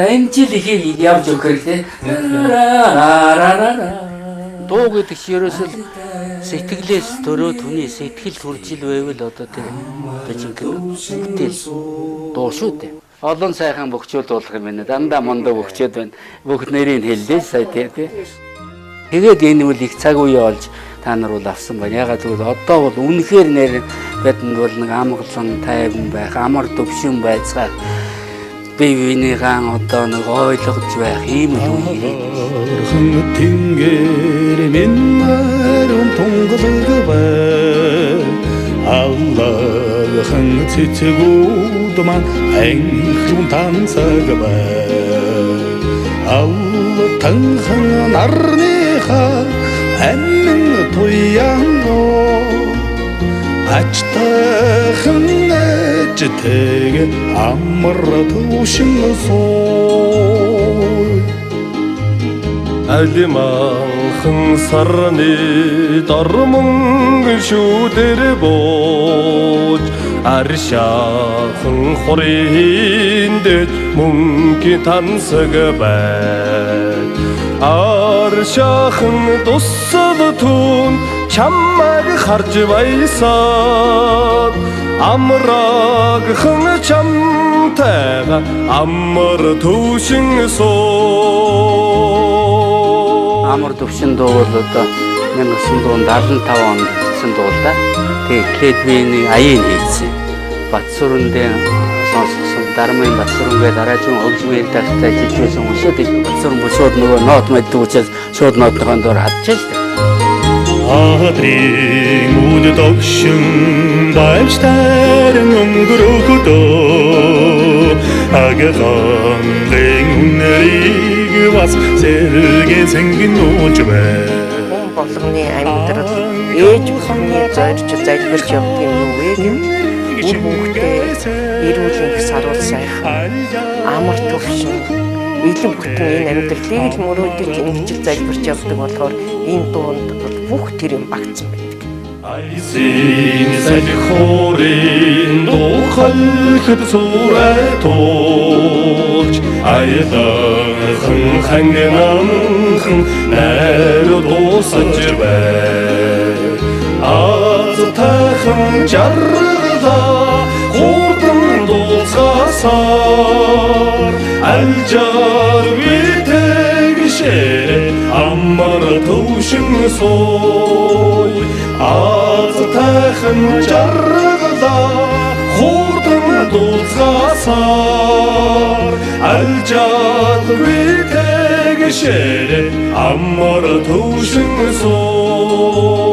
энэ жил их явж өгөх хэрэгтэй. Дуу гэдэг чи ерөөсөл сэтгэлээс төрөө түүний сэтгэл төрж ил байвал одоо тэр жинхэнэ дуу шүү дээ. Олон сайхан бөхчүүд болох юм байна. Дандаа мондоо бөхчүүд байна. Бүх нэрийг хэллээ сая тий. Тэгээд энэ үл их цаг үе олж та нар бол авсан байна. Ягаад гэвэл одоо бол үнэхээр нэр бидэнд бол нэг амгалан тайван байх, амар төвшин байцгаа бивинийгаа одоо нэг ойлгож байх ийм л үе. Тэнгэр минь тунгалаг бай Аллахын цэцгүүд маань анхлын тансаг бай Аллахын нарныхаа амин туянгоо ачтахын ажтэг амар төвшин сой Алиманхан сарны дормон шүүдэр бууж аршаахан хурийнд мөнгө тансаг бай аршаахан дуссад түн чамайг харж баясаад амраагхан чамтайга амар төвшин соо Амар төвшин дуу бол одоо 1975 онд хийсэн дуу л да. Тэгээ Кедвиний аяын хийсэн. Батсүрэндээ сонсгосон Дармын Батсүрэнгээ дараагийн өвчмээр тагтай жижигсэн уншаад Батсүрэн бушууд нөгөө ноот мэддэг учраас шууд ноотнохоо доор хадчихсан шүү дээ. Адрын үд төвшин баяртай өнгөрөхөдөө агахан нэрийг бас сэргээ сэнгэн нууж бай. Болгоны амьдрал ээж бүхний зорж залбирч явдаг юм уу гэм үр хүүхдээ эрүүл их саруул сайхан амар төвшин илэн бүтэн энэ амьдралыг л мөрөөдөж ингэж залбирч явдаг болохоор энэ дуунд бүх тэр юм багтсан байдаг. Айсин салхорын дохолхд суратуулж айдахан хангамхан найр дуусаж бай аз тахан жаргала хурдан дуусгасаар алжар витэгшээ амар төвшин сой аз тахан жаргала хурдан дуусгасаар алжар витэгшээ амар төвшин сой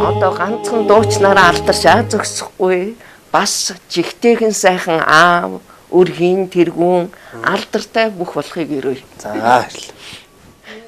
Одоо ганцхан дуучнаараа алдарч аа зогсохгүй бас жигтэйхэн сайхан аав өрхийн тэргүүн алдартай бүх болохыг өрөё. За